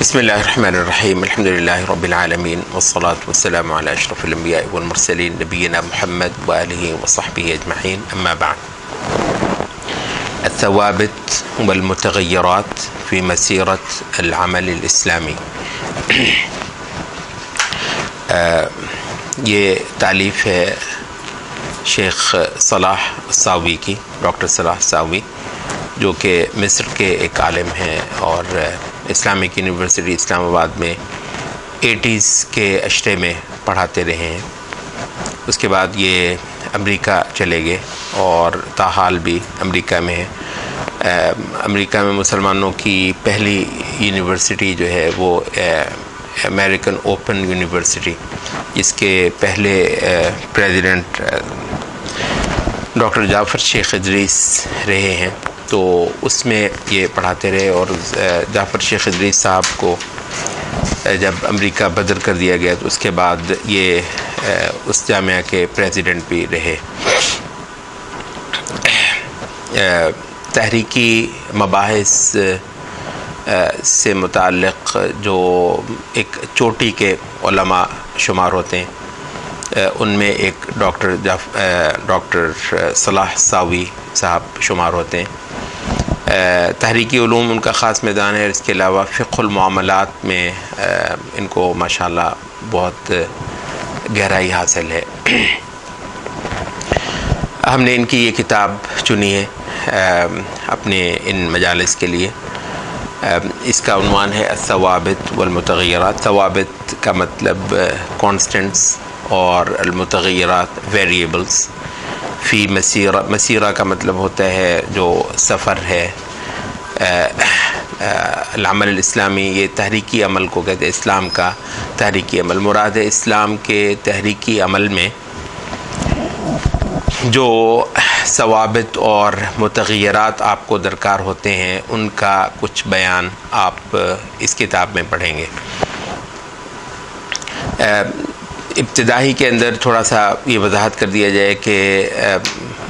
बिस्मिल्लाहिर्रहमानिर्रहीम अल्हम्दुलिल्लाहि रब्बिल आलमीन वस्सलातु वस्सलामु अला अशरफिल अंबिया वल मुरसलीन नबीना मुहम्मद व आलिहि व सहबिहि अजमईन अम्मा बाद। अत्तवाबित वल मुतग़य्यरात फ़ी मसीरत अल अमल अल इस्लामी। ये तालीफ़ है शेख सलाह सावी की, डॉक्टर सलाह सावी, जो कि मिस्र के एक आलिम हैं और इस्लामिक यूनिवर्सिटी इस्लामाबाद में 80s के अशरे में पढ़ाते रहे हैं। उसके बाद ये अमेरिका चले गए और ताहाल भी अमेरिका में है। अमेरिका में मुसलमानों की पहली यूनिवर्सिटी जो है वो अमेरिकन ओपन यूनिवर्सिटी, जिसके पहले प्रेसिडेंट डॉक्टर जाफ़र शेख इदरीस रहे हैं, तो उसमें ये पढ़ाते रहे। और जाफ़र शेख इदरीस साहब को जब अमेरिका बदर कर दिया गया तो उसके बाद ये उस जामिया के प्रेसिडेंट भी रहे। तहरीकी मबाहिस से मुताल्लिक़ जो एक चोटी के उलमा शुमार होते हैं, उनमें एक डॉक्टर सलाह सावी साहब शुमार होते हैं। तहरीकी उलूम उनका ख़ास मैदान है। इसके अलावा फ़िक़्हुल मुआमलात में इनको माशाअल्लाह बहुत गहराई हासिल है। हमने इनकी ये किताब चुनी है अपने इन मजालिस के लिए। इसका उन्वान है अत्तवाबित वल मुतग़य्यरात। तवाबित का मतलब कॉन्स्टेंट्स और अलमुतग़य्यरात वेरिएबल्स। फ़ी मसीरा का मतलब होता है जो सफ़र है। अमल इस्लामी, ये तहरीकी अमल को कहते हैं, इस्लाम का तहरीकी अमल। मुराद है इस्लाम के तहरीकी अमल में जो सवाबित और मुतग़य्यरात आपको दरकार होते हैं, उनका कुछ बयान आप इस किताब में पढ़ेंगे। इब्तिदाई के अंदर थोड़ा सा ये वजाहत कर दिया जाए कि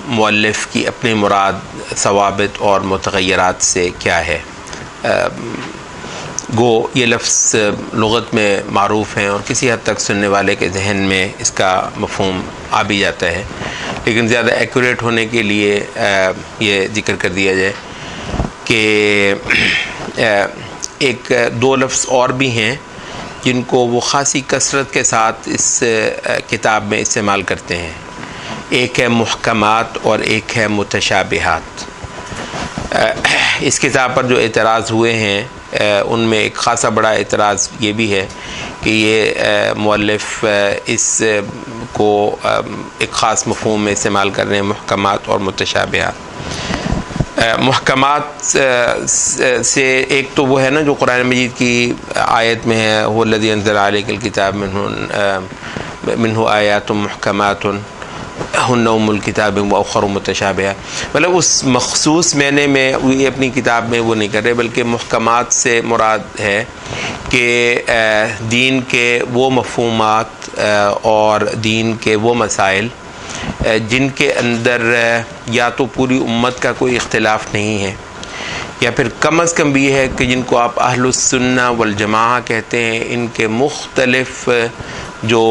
मुअल्लिफ़ की अपनी मुराद सवाबित और मुतग़य्यरात से क्या है। गो ये लफ्ज़ लुग़त में मारूफ़ हैं और किसी हद तक सुनने वाले के जहन में इसका मफ़हूम आ भी जाता है, लेकिन ज़्यादा एक्यूरेट होने के लिए ये ज़िक्र कर दिया जाए कि एक दो लफ्ज़ और भी हैं जिनको वो ख़ासी कसरत के साथ इस किताब में इस्तेमाल करते हैं। एक है मुहकमात और एक है मुतशाबिहात। इस किताब पर जो एतराज़ हुए हैं उनमें एक ख़ासा बड़ा एतराज़ ये भी है कि ये मुअल्लिफ़ इस को एक ख़ास मफ़हूम में इस्तेमाल कर रहे हैं, मुहकमात और मुतशाबिहात। मुहकमात से एक तो वो है ना जो कुरान मजीद की आयत में है, हुवल्लज़ी अंज़ला अलैकल किताब मिन्हु आयातुम मुहकमातुन हुन्ना उम्मुल किताब व उख़र मुतशाबिहा। मतलब उस मख़सूस मैंने में ये अपनी किताब में वो नहीं कर रहे, बल्कि मुहकमात से मुराद है कि दीन के वो मफ़हूमात और दीन के वो मसाइल जिनके अंदर या तो पूरी उम्मत का कोई इख्तिलाफ़ नहीं है, या फिर कम अज़ कम भी है कि जिनको आप अहलुस सुन्ना वल जमाआ कहते हैं, इनके मुख्तलिफ़ जो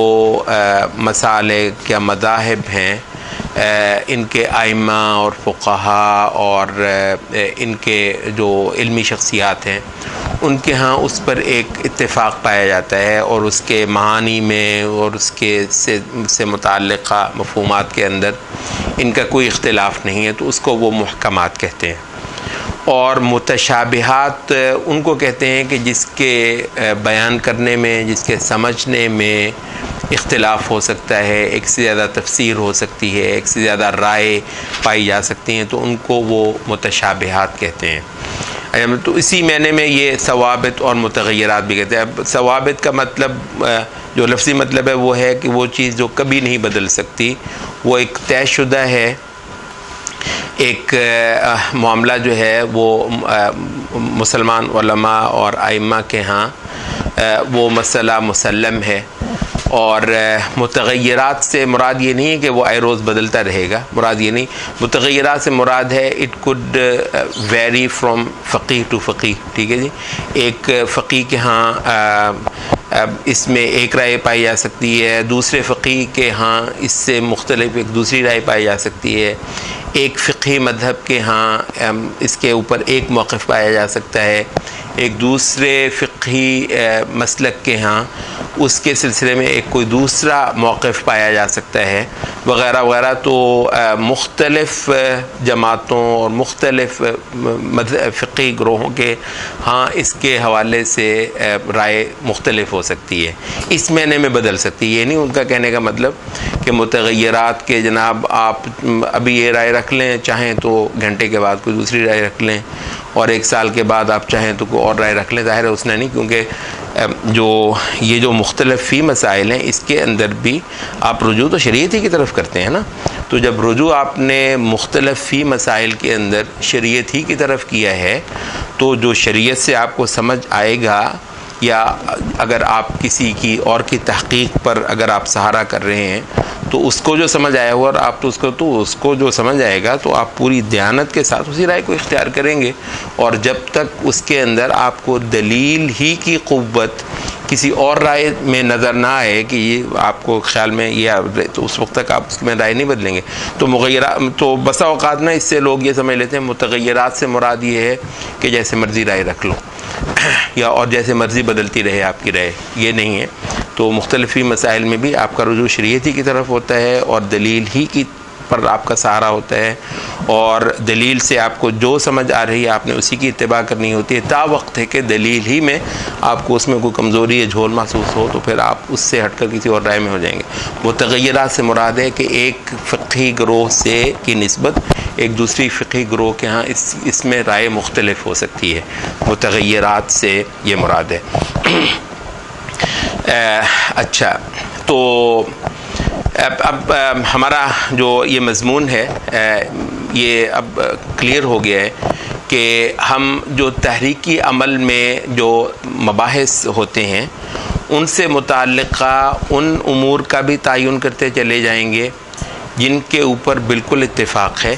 मसालिक या मज़ाहिब हैं, इनके आइम्मा और फ़ुक़हा और इनके जो इल्मी शख्सियात हैं, उनके यहाँ उस पर एक इत्तेफ़ाक़ पाया जाता है और उसके मानी में और उसके से मुताल्लिक़ा मफ़हूमात के अंदर इनका कोई इख्तिलाफ़ नहीं है, तो उसको वो मुहकमात कहते हैं। और मुतशाबिहात उनको कहते हैं कि जिसके बयान करने में, जिसके समझने में इख्तिलाफ़ हो सकता है, एक से ज़्यादा तफसीर हो सकती है, एक से ज़्यादा राय पाई जा सकती हैं, तो उनको वो मुतशाबिहात कहते हैं। तो इसी मायने में ये सवाबित और मुतग़य्यरात भी कहते हैं। अब सवाबित का मतलब जो लफ्ज़ी मतलब है वो है कि वो चीज़ जो कभी नहीं बदल सकती, वो एक तयशुदा है, एक मामला जो है वो मुसलमान उलमा और आइम्मा के यहाँ वो मसला मुसल्लम है और मुतग़य्यरात से मुराद ये नहीं है कि वो आए रोज़ बदलता रहेगा, मुराद ये नहीं। मुतग़य्यरात से मुराद है इट कुड वेरी फ्रॉम फ़क़ीह टू फ़क़ीह, ठीक है जी। एक फ़क़ीह के यहाँ इसमें एक राय पाई जा सकती है, दूसरे फ़क़ीह के यहाँ इससे मुख्तलिफ एक दूसरी राय पाई जा सकती है, एक फ़िक़ही मज़हब के यहाँ इसके ऊपर एक मौक़िफ़ पाया जा सकता है, एक दूसरे फ़िक़ही मसलक के यहाँ उसके सिलसिले में एक कोई दूसरा मौक़िफ़ पाया जा सकता है, वग़ैरह वग़ैरह। तो मुख्तलिफ़ जमातों और मुख्तलिफ़ फ़िक़ही ग्रोहों के हाँ इसके हवाले से राय मुख्तलिफ़ हो सकती है, इस महीने में बदल सकती है। ये नहीं उनका कहने का मतलब कि मुतग़य्यरात के जनाब आप अभी ये राय रख लें, चाहें तो घंटे के बाद कोई दूसरी राय रख लें, और एक साल के बाद आप चाहें तो कोई और राय रख लें। ज़ाहिर है उसने नहीं, क्योंकि जो मुख्तलिफ़ फ़ी मसाइल हैं इसके अंदर भी आप रुजू तो शरीयत ही की तरफ करते हैं ना। तो जब रुजू आपने मुख्तलिफ़ फ़ी मसाइल के अंदर शरीयत ही की तरफ किया है, तो जो शरीयत से आपको समझ आएगा, या अगर आप किसी की और की तहक़ीक़ पर अगर आप सहारा कर रहे हैं तो उसको जो समझ आया हुआ और आप तो उसको जो समझ आएगा तो आप पूरी दयानत के साथ उसी राय को इख्तियार करेंगे। और जब तक उसके अंदर आपको दलील ही की क़ुव्वत किसी और राय में नज़र ना आए कि ये आपको ख्याल में ये, तो उस वक्त तक आप उसमें राय नहीं बदलेंगे। तो मुग़य्यरा तो बसा औक़ात ना इससे लोग ये समझ लेते हैं मुतग़य्यरात से मुराद ये है कि जैसे मर्ज़ी राय रख लो या और जैसे मर्ज़ी बदलती रहे आपकी राय, ये नहीं है। तो मुख्तलिफ़ी मसाइल में भी आपका रुजू शरीयत ही की तरफ होता है और दलील ही की पर आपका सहारा होता है, और दलील से आपको जो समझ आ रही है आपने उसी की इत्तिबा करनी होती है, ता वक्त है कि दलील ही में आपको उसमें कोई कमज़ोरी या झोल महसूस हो तो फिर आप उससे हटकर किसी और राय में हो जाएंगे। मुतग़य्यरात से मुराद है कि एक फ़िक़ही ग्रोह से की निस्बत एक दूसरी फ़िक़ही ग्रोह के यहाँ इसमें राय मुख्तलिफ़ हो सकती है। मुतग़य्यरात से ये मुराद है। अच्छा, तो अब हमारा जो ये मज़मून है ये अब क्लियर हो गया है कि हम जो तहरीकी अमल में जो मबाहिस होते हैं उनसे मुताल्लिक़ा उन उमूर का भी तयन करते चले जाएंगे जिनके ऊपर बिल्कुल इत्तिफ़ाक़ है,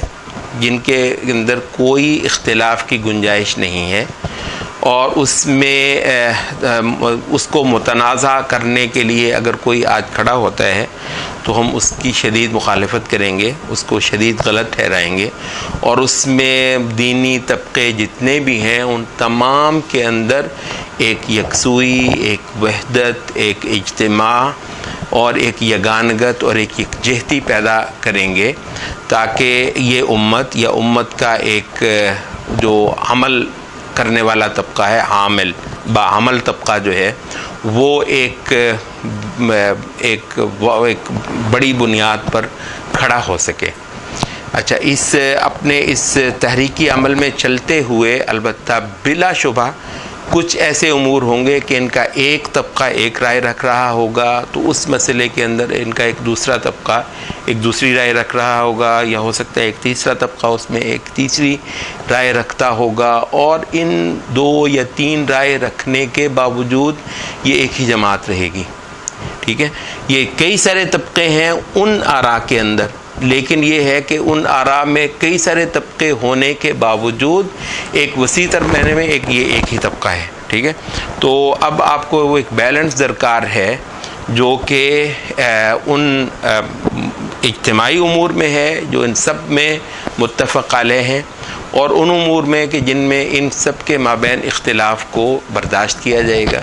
जिनके अंदर कोई इख्तिलाफ़ की गुंजाइश नहीं है, और उसमें उसको मुतनाज़ा करने के लिए अगर कोई आज खड़ा होता है तो हम उसकी शदीद मुखालफत करेंगे, उसको शदीद गलत ठहराएंगे, और उसमें दीनी तबके जितने भी हैं उन तमाम के अंदर एक यकसुई, एक वहदत, एक इज्तिमा और एक यगानगत और एक यकजहती पैदा करेंगे, ताकि ये उम्मत या उम्मत का एक जो अमल करने वाला तबका है, आमिल बाअमल तबका जो है, वो एक बड़ी बुनियाद पर खड़ा हो सके। अच्छा, अपने इस तहरीकी अमल में चलते हुए अलबत्ता बिला शुबा कुछ ऐसे उमूर होंगे कि इनका एक तबका एक राय रख रहा होगा, तो उस मसले के अंदर इनका एक दूसरा तबका एक दूसरी राय रख रहा होगा, या हो सकता है एक तीसरा तबका उसमें एक तीसरी राय रखता होगा, और इन 2 या 3 राय रखने के बावजूद ये एक ही जमात रहेगी। ठीक है, ये कई सारे तबके हैं उन आरा के अंदर, लेकिन ये है कि उन आरा में कई सारे तबके होने के बावजूद एक वसी तर मैंने में एक ही तबका है। ठीक है, तो अब आपको वो एक बैलेंस दरकार है जो कि उन इज्तिमाई उमूर में है जो इन सब में मुत्तफ़क़ अलैह हैं, और उन उमूर में कि जिनमें इन सब के माबैन इख्तिलाफ़ को बर्दाश्त किया जाएगा,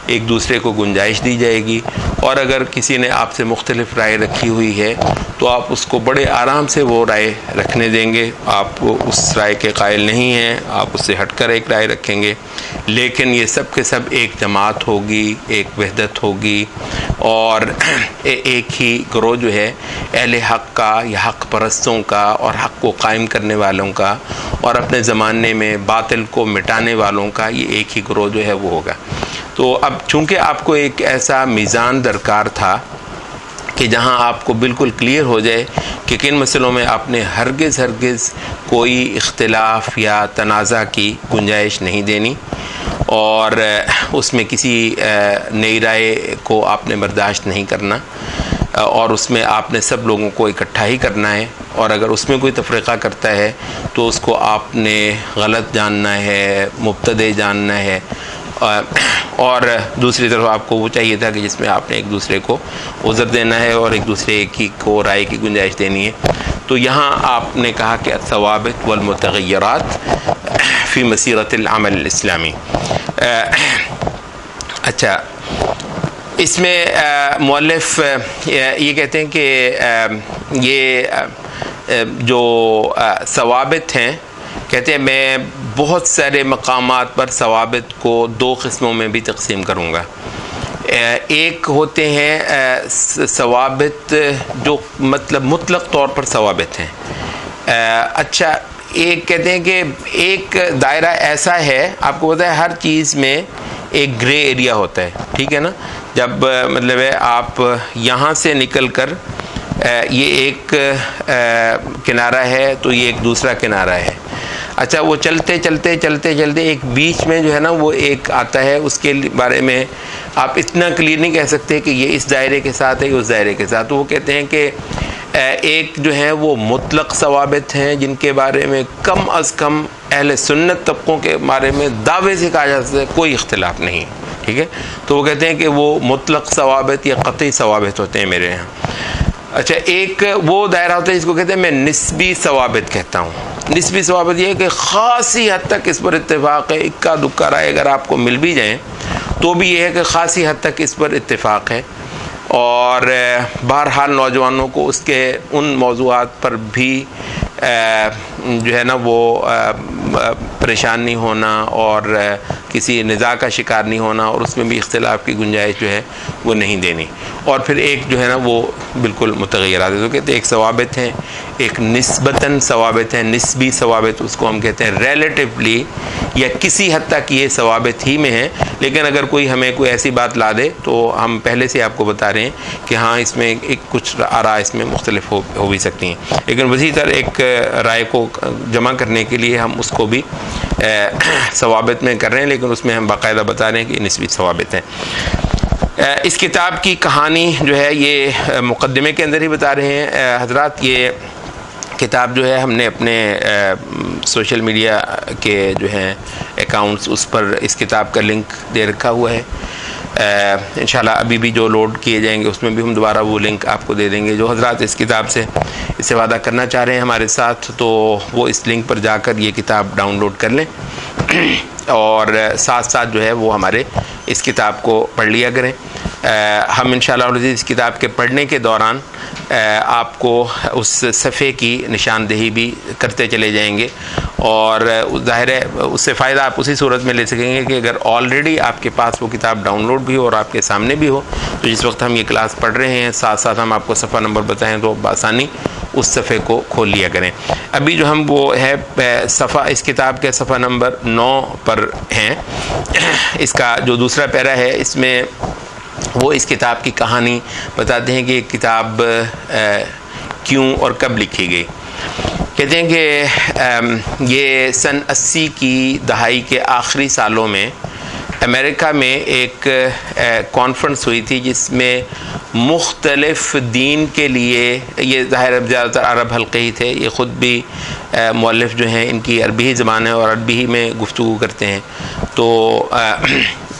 एक दूसरे को गुंजाइश दी जाएगी, और अगर किसी ने आपसे मुख्तलिफ़ राय रखी हुई है तो आप उसको बड़े आराम से वो राय रखने देंगे, आप उस राय के कायल नहीं हैं, आप उससे हटकर एक राय रखेंगे, लेकिन ये सब के सब एक जमात होगी, एक वहदत होगी, और एक ही ग्रोह जो है अहले हक़ का या हक़ परस्तों का और हक़ को कायम करने वालों का और अपने ज़माने में बातिल को मिटाने वालों का, ये एक ही ग्रोह जो है वो होगा। तो अब चूँकि आपको एक ऐसा मीज़ान दरकार था कि जहां आपको बिल्कुल क्लियर हो जाए कि किन मसलों में आपने हरगिज़ कोई इख्तिलाफ़ या तनाज़ा की गुंजाइश नहीं देनी, और उसमें किसी नई राय को आपने बर्दाश्त नहीं करना और उसमें आपने सब लोगों को इकट्ठा ही करना है, और अगर उसमें कोई तफरीक़ा करता है तो उसको आपने गलत जानना है, मुब्तदे जानना है। और दूसरी तरफ आपको वो चाहिए था कि जिसमें आपने एक दूसरे को उज़र देना है और एक दूसरे की को राय की गुंजाइश देनी है। तो यहाँ आपने कहा कि अस-सवाबित वल मुतग़य्यरात फ़ी मसीरतिल अमल इस्लामी। अच्छा, इसमें मुअल्लिफ़ ये कहते हैं कि ये जो सवाबित हैं, कहते हैं मैं बहुत सारे मकामात पर सवाबित को दो किस्मों में भी तकसीम करूँगा। एक होते हैं सवाबित जो मतलब मुतलक तौर पर सवाबित हैं। अच्छा, एक कहते हैं कि एक दायरा ऐसा है, आपको पता है हर चीज़ में एक ग्रे एरिया होता है, ठीक है ना। जब मतलब है आप यहाँ से निकल कर ये एक किनारा है तो ये एक दूसरा किनारा है। अच्छा, वो चलते चलते चलते चलते एक बीच में जो है ना वो एक आता है, उसके बारे में आप इतना क्लियर नहीं कह सकते कि ये इस दायरे के साथ है, उस दायरे के साथ। तो वो कहते हैं कि एक जो है वो मुतलक सवाबित हैं जिनके बारे में कम अज़ कम अहले सुन्नत तबकों के बारे में दावे से कहा जा सकता है कोई इख्तिलाफ नहीं है, ठीक है। तो वो कहते हैं कि वो मुतलक सवाबित या क़तई सवाबित होते हैं मेरे यहाँ। अच्छा, एक वो दायरा होता है जिसको कहते हैं मैं निस्बी सवाबित कहता हूँ। निस्बी सवाबित ये है कि ख़ासी हद तक इस पर इत्तेफाक है, इक्का दुक्का राय अगर आपको मिल भी जाए तो भी ये है कि ख़ासी हद तक इस पर इत्तेफाक है, और बहरहाल नौजवानों को उसके उन मौज़ूआत पर भी जो है ना वो परेशान नहीं होना और किसी निज़ा का शिकार नहीं होना, और उसमें भी इख्तिलाफ की गुंजाइश जो है वो नहीं देनी। और फिर एक जो है ना वो बिल्कुल मुतग़य्यरात है। तो कहते हैं एक सवाबित हैं, एक निस्बतन सवाबित हैं। निस्बी सवाबित उसको हम कहते हैं रिलेटिवली या किसी हद तक ये सवाबित ही में है, लेकिन अगर कोई हमें कोई ऐसी बात ला दे तो हम पहले से आपको बता रहे हैं कि हाँ इसमें एक कुछ आरा इसमें मुख्तलिफ हो भी सकती हैं, लेकिन वसी तरह एक राय को जमा करने के लिए हम उसको भी सवाबित में कर रहे हैं, लेकिन उसमें हम बाकायदा बता रहे हैं कि निस्बी सवाबित हैं। इस किताब की कहानी जो है ये मुक़द्दिमे के अंदर ही बता रहे हैं हज़रात। ये किताब जो है हमने अपने सोशल मीडिया के जो हैं अकाउंट्स उस पर इस किताब का लिंक दे रखा हुआ है। इंशाल्लाह अभी भी जो लोड किए जाएंगे उसमें भी हम दोबारा वो लिंक आपको दे देंगे। जो हज़रात इस किताब से इस्तेफ़ादा करना चाह रहे हैं हमारे साथ, तो वो इस लिंक पर जाकर ये किताब डाउनलोड कर लें और साथ साथ जो है वो हमारे इस किताब को पढ़ लिया करें। हम इंशाअल्लाह इस किताब के पढ़ने के दौरान आपको उस सफ़े की निशानदेही भी करते चले जाएंगे, और ज़ाहिर है उससे फ़ायदा आप उसी सूरत में ले सकेंगे कि अगर ऑलरेडी आपके पास वो किताब डाउनलोड भी हो और आपके सामने भी हो, तो जिस वक्त हम ये क्लास पढ़ रहे हैं साथ साथ हम आपको सफ़ा नंबर बताएं तो बआसानी उस सफ़े को खोल लिया करें। अभी जो हम वो है सफ़ा इस किताब के सफ़ा नंबर 9 पर हैं। इसका जो दूसरा पैरा है इसमें वो इस किताब की कहानी बताते हैं कि ये किताब क्यों और कब लिखी गई। कहते हैं कि ये सन 80 की दहाई के आखिरी सालों में अमेरिका में एक कॉन्फ्रेंस हुई थी जिसमें मुख्तलिफ़ दीन के लिए, ये ज़ाहिर ज़्यादातर अरब हल्के ही थे, ये ख़ुद भी मुअल्लिफ़ जो हैं इनकी अरबी ही ज़बान है और अरबी ही में गुफ्तगू करते हैं।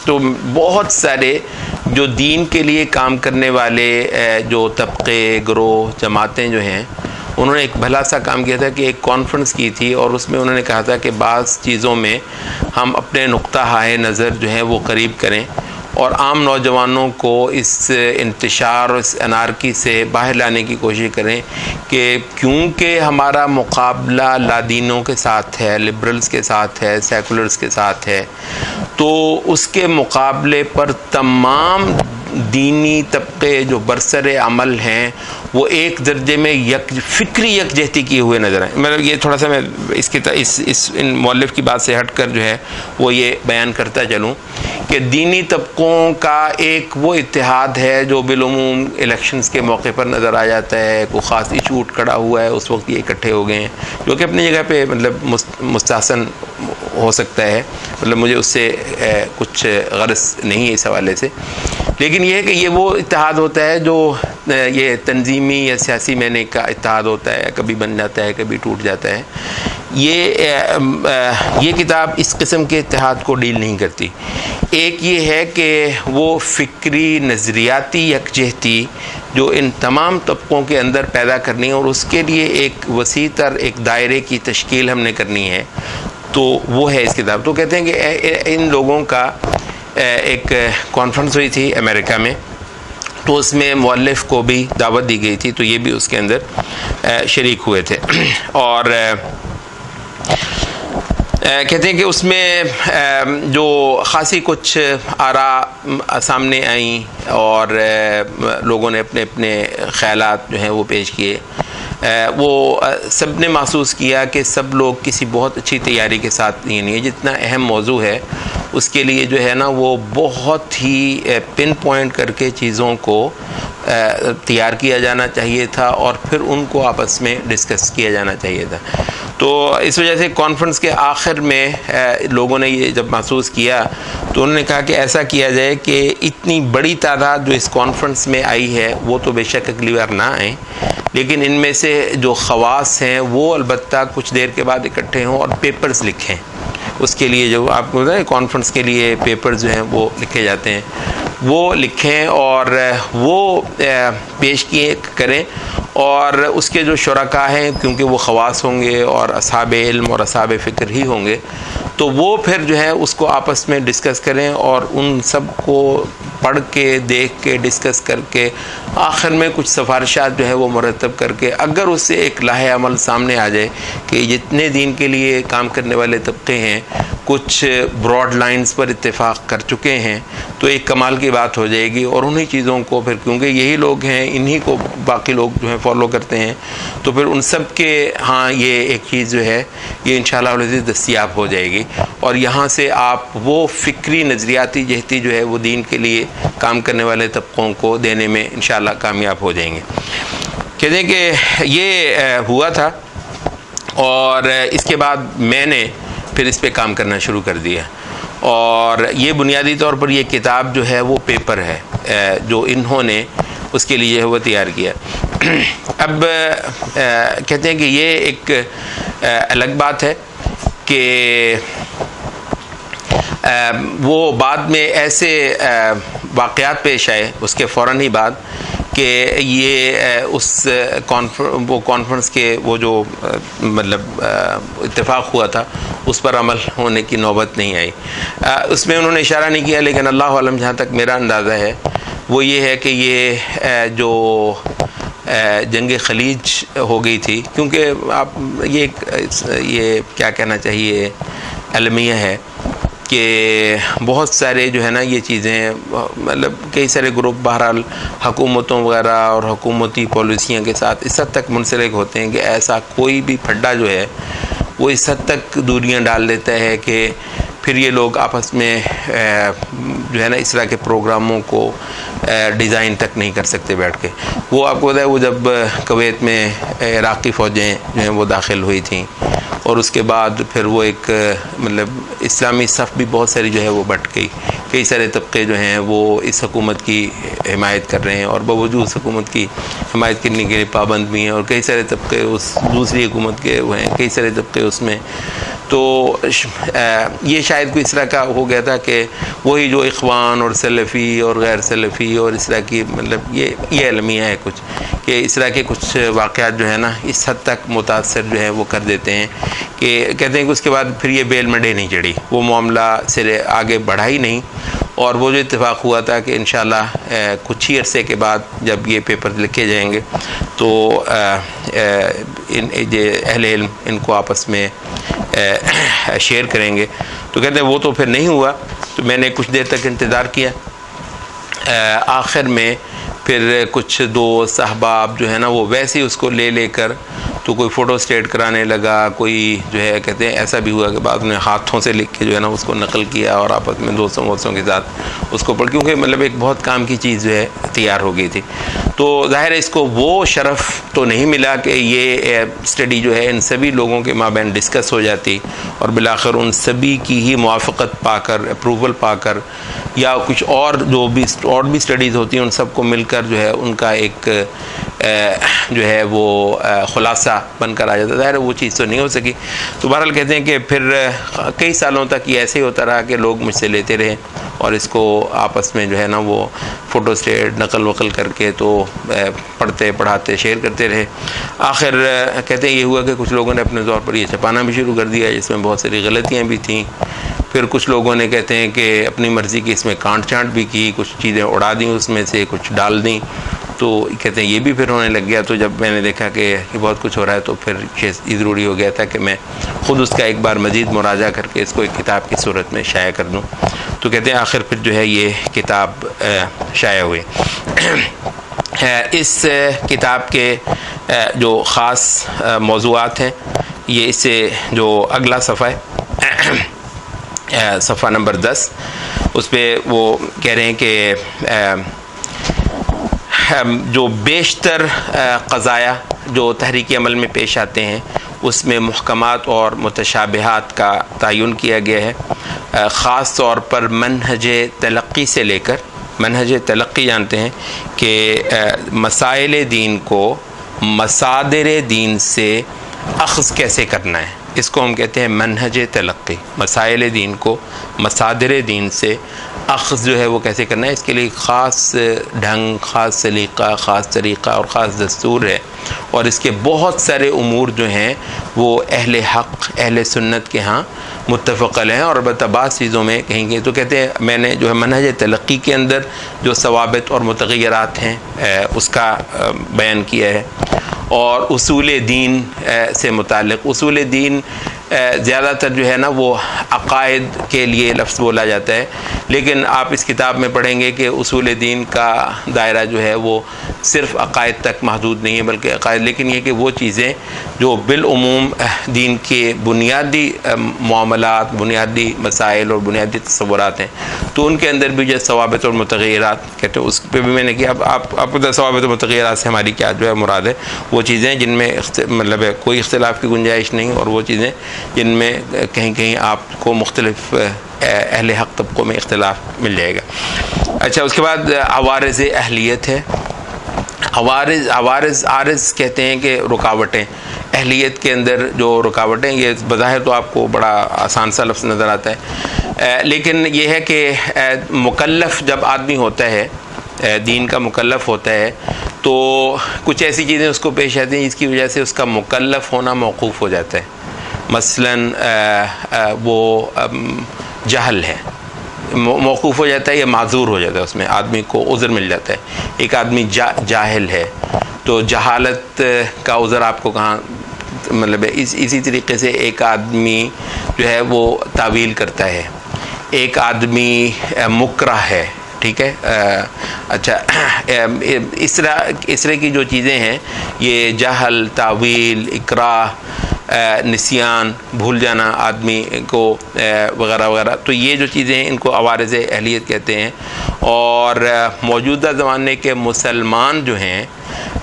तो बहुत सारे जो दीन के लिए काम करने वाले जो तबक़े, ग्रोह, जमातें जो हैं, उन्होंने एक भला सा काम किया था कि एक कॉन्फ्रेंस की थी और उसमें उन्होंने कहा था कि बाज़ चीज़ों में हम अपने नुक्ता हाय नज़र जो है वो करीब करें और आम नौजवानों को इस इंतशार और इस अनारकी से बाहर लाने की कोशिश करें कि क्योंकि हमारा मुकाबला लादीनों के साथ है, लिबरल्स के साथ है, सेकुलर्स के साथ है, तो उसके मुकाबले पर तमाम दीनी तबके जो बरसर अमल हैं वो एक दर्जे में फ़िक्री यकजहती किए हुए नज़र आए। मतलब ये थोड़ा सा मैं इन मौलिफ़ की बात से हट कर जो है वो ये बयान करता चलूँ कि दीनी तबकों का एक वो इत्तेहाद है जो बिलुमूम इलेक्शंस के मौके पर नज़र आ जाता है। कोई ख़ास इशू खड़ा हुआ है, उस वक्त ये इकट्ठे हो गए हैं, जो कि अपनी जगह पे मतलब मुस्तहसन हो सकता है। मतलब मुझे उससे कुछ गरज नहीं है इस हवाले से, लेकिन यह है कि ये वो इत्तेहाद होता है जो ये तंजीमी या सियासी मैने का इत्तेहाद होता है, कभी बन जाता है, कभी टूट जाता है। ये किताब इस किस्म के इत्तेहाद को डील नहीं करती। एक ये है कि वो फ़िक्री नज़रियाती यकजहती जो इन तमाम तबकों के अंदर पैदा करनी है और उसके लिए एक वसी तर एक दायरे की तश्कील हमने करनी है, तो वो है इस किताब। तो कहते हैं कि इन लोगों का एक कॉन्फ्रेंस हुई थी अमेरिका में, तो उसमें मुअल्लिफ़ को भी दावत दी गई थी, तो ये भी उसके अंदर शरीक हुए थे। और कहते हैं कि उसमें जो ख़ासी कुछ आरा सामने आई और लोगों ने अपने अपने ख़यालात जो हैं वो पेश किए। वो सब ने महसूस किया कि सब लोग किसी बहुत अच्छी तैयारी के साथ ये नहीं है। जितना अहम मौजू है उसके लिए जो है ना वो बहुत ही पिन पॉइंट करके चीज़ों को तैयार किया जाना चाहिए था और फिर उनको आपस में डिस्कस किया जाना चाहिए था। तो इस वजह से कॉन्फ्रेंस के आखिर में लोगों ने ये जब महसूस किया तो उन्होंने कहा कि ऐसा किया जाए कि इतनी बड़ी तादाद जो इस कॉन्फ्रेंस में आई है वो तो बेशक अगली बार ना आए, लेकिन इनमें से जो ख़वास हैं वो अलबत्ता कुछ देर के बाद इकट्ठे हों और पेपर्स लिखें। उसके लिए जो आपको पता है कॉन्फ्रेंस के लिए पेपर्स जो हैं वो लिखे जाते हैं, वो लिखें और वो पेश किए करें। और उसके जो शुरका हैं, क्योंकि वो ख़वास होंगे और असहाबे इल्म और असहाबे फ़िक्र ही होंगे, तो वो फिर जो है उसको आपस में डिस्कस करें और उन सब को पढ़ के देख के डिस्कस करके आखिर में कुछ सिफारिशात जो है वो मुरतब करके अगर उससे एक लाहे अमल सामने आ जाए कि जितने दीन के लिए काम करने वाले तबके हैं कुछ ब्रॉड लाइंस पर इत्तेफाक कर चुके हैं, तो एक कमाल की बात हो जाएगी। और उन्हीं चीज़ों को फिर, क्योंकि यही लोग हैं, इन्हीं को बाकी लोग जो हैं फॉलो करते हैं, तो फिर उन सब के हाँ ये एक चीज़ जो है ये इंशाअल्लाह दस्तयाब हो जाएगी। और यहाँ से आप वो फ़िक्री नज़रियाती जहती जो है वो दीन के लिए काम करने वाले तबकों को देने में इंशाअल्लाह कामयाब हो जाएंगे। कहते हैं कि ये हुआ था और इसके बाद मैंने फिर इस पे काम करना शुरू कर दिया। और ये बुनियादी तौर पर ये किताब जो है वो पेपर है जो इन्होंने उसके लिए वो तैयार किया। अब कहते हैं कि ये एक अलग बात है कि वो बाद में ऐसे वाक़यात पेश आए उसके फ़ौरन ही बाद कि ये उस कॉन्फ्रेंस के वो जो मतलब इत्तेफाक हुआ था उस पर अमल होने की नौबत नहीं आई। उसमें उन्होंने इशारा नहीं किया, लेकिन अल्लाह आलम जहाँ तक मेरा अंदाज़ा है वो ये है कि ये जो जंग खलीज हो गई थी, क्योंकि आप ये क्या कहना चाहिए अलमिया है कि बहुत सारे जो है ना ये चीज़ें मतलब कई सारे ग्रुप बहरहाल हुकूमतों वगैरह और हुकूमती पॉलिसियों के साथ इस हद तक मुंसलिक होते हैं कि ऐसा कोई भी फड्डा जो है वो इस हद तक दूरियां डाल देता है कि फिर ये लोग आपस में जो है ना इस तरह के प्रोग्रामों को डिज़ाइन तक नहीं कर सकते बैठ के। वो आपको पता है वो जब कुवैत में इराक़ी फ़ौजें जो हैं वो दाखिल हुई थी और उसके बाद फिर वो एक मतलब इस्लामी सफ़ भी बहुत सारी जो है वो बट गई। कई सारे तबके जो हैं वो इस हुकूमत की हिमायत कर रहे हैं और बावजूद हुकूमत की हिमायत करने के लिए पाबंद भी हैं, और कई सारे तबके उस दूसरी हुकूमत के वो हैं, कई सारे तबके उसमें। तो ये शायद कोई इस तरह का हो गया था कि वही जो इख्वान और सलफ़ी और गैर सलफ़ी और इस तरह की मतलब ये अलमिया है कुछ कि इस तरह के कुछ वाक़यात जो है ना इस हद तक मुतासर जो है वो कर देते हैं कि कहते हैं कि उसके बाद फिर ये बेल में डे नहीं चढ़ी, वो मामला सिरे आगे बढ़ा ही नहीं। और वो जो इत्तेफाक हुआ था कि इंशाअल्लाह कुछ ही अरसे के बाद जब ये पेपर लिखे जाएंगे तो इन अहले इल्म इनको आपस में शेयर करेंगे। तो कहते हैं वो तो फिर नहीं हुआ, तो मैंने कुछ देर तक इंतज़ार किया। आखिर में फिर कुछ दोस्त अहबाब जो है ना वो वैसे ही उसको ले लेकर तो कोई फ़ोटो स्टेट कराने लगा, कोई जो है कहते हैं ऐसा भी हुआ कि बाद में हाथों से लिख के जो है ना उसको नकल किया और आपस में दोस्तों के साथ उसको पढ़, क्योंकि मतलब एक बहुत काम की चीज़ जो है तैयार हो गई थी। तो ज़ाहिर है इसको वो शरफ़ तो नहीं मिला कि ये स्टडी जो है इन सभी लोगों के माबैन डिस्कस हो जाती और बिलाखिर उन सभी की ही मुआफ़क़त पाकर, अप्रूवल पाकर, या कुछ और जो भी स्टडीज़ होती हैं उन सबको मिलकर जो है उनका एक जो है वो ख़ुलासा बनकर आ जाता है। ज़ाहिर वो चीज़ तो नहीं हो सकी। तो बहरहाल कहते हैं कि फिर कई सालों तक ये ऐसे ही होता रहा कि लोग मुझसे लेते रहे और इसको आपस में जो है ना वो फ़ोटो स्टेट नकल वकल करके तो पढ़ते पढ़ाते शेयर करते रहे। आखिर कहते हैं ये हुआ कि कुछ लोगों ने अपने तौर पर ये छपाना भी शुरू कर दिया, जिसमें बहुत सारी गलतियाँ भी थीं। फिर कुछ लोगों ने कहते हैं कि अपनी मर्ज़ी की इसमें कांट छांट भी की, कुछ चीज़ें उड़ा दी, उसमें से कुछ डाल दी। तो कहते हैं ये भी फिर होने लग गया। तो जब मैंने देखा कि ये बहुत कुछ हो रहा है तो फिर ये ज़रूरी हो गया था कि मैं ख़ुद उसका एक बार मज़ीद मुराजा करके इसको एक किताब की सूरत में शाया कर दूँ। तो कहते हैं आखिर फिर जो है ये किताब शाया हुई। इस किताब के जो ख़ास मौज़ूआत हैं, ये इससे जो अगला सफ़ा है सफ़ा नंबर 10, उस पर वो कह रहे हैं कि जो बेशतर क़ज़ाया जो तहरीक अमल में पेश आते हैं उसमें मुहकमात और मुतशाबिहात का तयन किया गया है। ख़ास तौर पर मनहज तलक़ी से लेकर, मनहज तलक़ी जानते हैं कि मसाइल दीन को मसादिर दीन से अख़ज़ कैसे करना है, इसको हम कहते हैं मनहज तलक़ी। मसाइल दीन को मसादिर दीन से अख़ज़ जो है वो कैसे करना है, इसके लिए ख़ास ढंग, ख़ास सलीक़ा, ख़ास तरीक़ा और ख़ास दस्तूर है। और इसके बहुत सारे उमूर जो हैं वो अहले हक़, अहले सुन्नत के यहाँ मुत्तफ़क़ल हैं। और अलबत्ता बाज़ चीज़ों में कहेंगे तो कहते हैं मैंने जो है मनहज तलक़ी के अंदर जो सवाबित और मुतग़य्यरात हैं उसका बयान किया है। और उसूल दीन से मुताल्लिक़, उसूल दीन ज़्यादातर जो है ना वो अक़ायद के लिए लफ्ज़ बोला जाता है, लेकिन आप इस किताब में पढ़ेंगे कि उसूल दीन का दायरा जो है वो सिर्फ़ अक़ायद तक महदूद नहीं है, बल्कि अक़ायद, लेकिन ये कि वो चीज़ें जो बिलउमूम दीन के बुनियादी मामलात, बुनियादी मसाइल और बुनियादी तसव्वुरात हैं, तो उनके अंदर भी जो सवाबित और मुतग़य्यरात कहते हैं उस पर भी मैंने किया। अब आपको सवाबित और मुतग़य्यरात से हमारी क्या जो है मुराद है, वो चीज़ें जिनमें मतलब कोई इख्तिलाफ़ की गुंजाइश नहीं, और वो चीज़ें जिनमें कहीं कहीं आपको मुख्तलिफ़ अहले हक़ तबक़ों में इख्तिलाफ़ मिल जाएगा। अच्छा, उसके बाद अवारिज़ अहलियत है। आरिज़ कहते हैं कि रुकावटें, अहलियत के अंदर जो रुकावटें, ये बज़ाहिर तो आपको बड़ा आसान सा लफ्ज़ नज़र आता है, लेकिन ये है कि मुकल्लफ़ जब आदमी होता है, दीन का मुकल्लफ़ होता है, तो कुछ ऐसी चीज़ें उसको पेश आती हैं जिसकी वजह से उसका मुकल्लफ़ होना मौक़ूफ़ हो जाता है। मसलन वो जहल है, मौक़ूफ़ हो जाता है या माज़ूर हो जाता है, उसमें आदमी को उज़र मिल जाता है। एक आदमी जाहिल है तो जहालत का उज़र आपको कहाँ मतलब इसी तरीके से एक आदमी जो है वो तावील करता है, एक आदमी मुकरह है, ठीक है। अच्छा, इस तरह की जो चीज़ें हैं, ये जहल, तावील, इकराह, निसियान, भूल जाना आदमी को वगैरह वगैरह, तो ये जो चीज़ें हैं इनको अवारिज़ अहलियत कहते हैं। और मौजूदा ज़माने के मुसलमान जो हैं,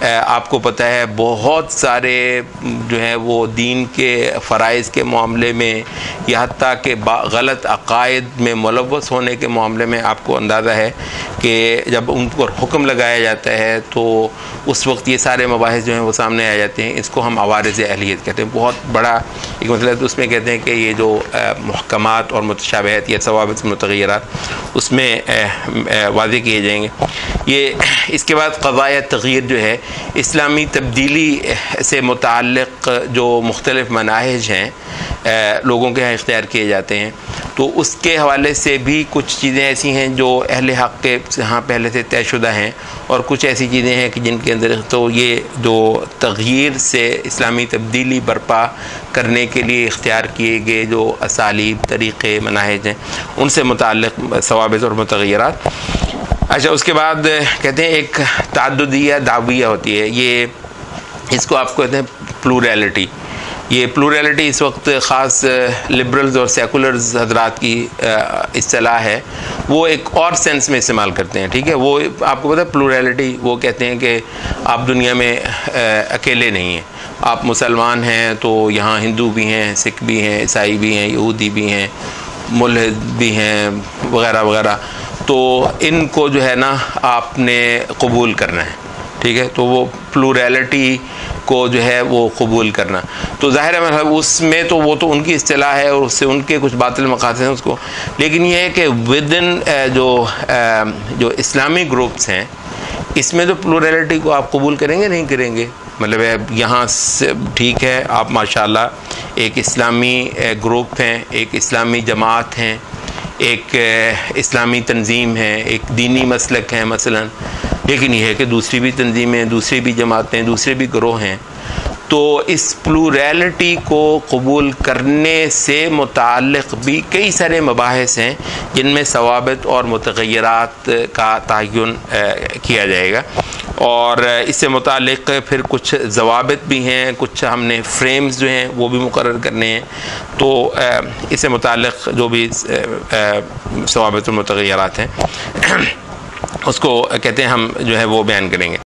आपको पता है बहुत सारे जो हैं वो दीन के फ़राइज़ के मामले में, यहाँ तक कि गलत अक़ायद में मुलव्वस होने के मामले में आपको अंदाज़ा है कि जब उनको हुक्म लगाया जाता है तो उस वक्त ये सारे मबाहिस जो हैं वो सामने आ जाते हैं। इसको हम अवारिज़ अहलियत कहते हैं। बहुत बड़ा एक मतलब तो उसमें कहते हैं कि ये जो मुहकमात और मुतशाबिहात या सवाबित मुतग़य्यरात उसमें वाज़े किए जाएंगे। ये इसके बाद क़ज़ाया तग़यीर जो है, इस्लामी तब्दीली से मुताल्लिक़ जो मुख्तलिफ़ मनाहिज हैं लोगों के यहाँ इख्तियार किए जाते हैं, तो उसके हवाले से भी कुछ चीज़ें ऐसी हैं जो अहले हक़ के यहाँ पहले से तयशुदा हैं, और कुछ ऐसी चीज़ें हैं कि जिनके अंदर तो ये जो तग़यीर से इस्लामी तब्दीली बर्पा करने के लिए इख्तियार किए गए जो असालीब, तरीक़े, मनाहिज हैं, उनसे मुताल्लिक़ सवाबित और मुतग़य्यरात। अच्छा, उसके बाद कहते हैं एक ताद्दुदिया दाविया होती है, ये इसको आपको कहते हैं प्लूरैलिटी। ये प्लूरैलिटी इस वक्त ख़ास लिबरल्स और सेकुलर्स हजरात की इस्तिलाह है, वो एक और सेंस में इस्तेमाल करते हैं। ठीक है, वो आपको पता है प्लूरैलिटी, वो कहते हैं कि आप दुनिया में अकेले नहीं हैं, आप मुसलमान हैं तो यहाँ हिंदू भी हैं, सिख भी हैं, ईसाई भी हैं, यहूदी भी हैं, मुल्हिद भी हैं, वगैरह वगैरह। तो इनको जो है ना आपने कबूल करना है। ठीक है, तो वो प्लूरैलिटी को जो है वो कबूल करना, तो ज़ाहिर है मतलब उसमें तो वो तो उनकी इस्तिलाह है और उससे उनके कुछ बातिल मकासद हैं उसको। लेकिन ये है कि विद इन जो इस्लामी ग्रुप्स हैं, इसमें तो प्लूरैलिटी को आप कबूल करेंगे नहीं करेंगे? मतलब यहाँ से ठीक है, आप माशाल्लाह एक इस्लामी ग्रुप हैं, एक इस्लामी जमात हैं, एक इस्लामी तंजीम है, एक दीनी मसलक है मसलन, लेकिन यह है कि दूसरी भी तंजीमें, दूसरी भी जमातें, दूसरे भी गिरोह हैं। तो इस प्लूरैलिटी को कबूल करने से मुताल्लिक़ भी कई सारे मबाहिस हैं जिनमें सवाबित और मुतग़य्यरात का तयन किया जाएगा, और इससे मुताल्लिक़ फिर कुछ ज़वाबित भी हैं, कुछ हमने फ्रेम्स जो हैं वो भी मुकर्रर करने हैं। तो इससे मुताल्लिक़ जो भी सवाबित और मुतग़य्यरात हैं उसको कहते हैं हम जो है वो बयान करेंगे।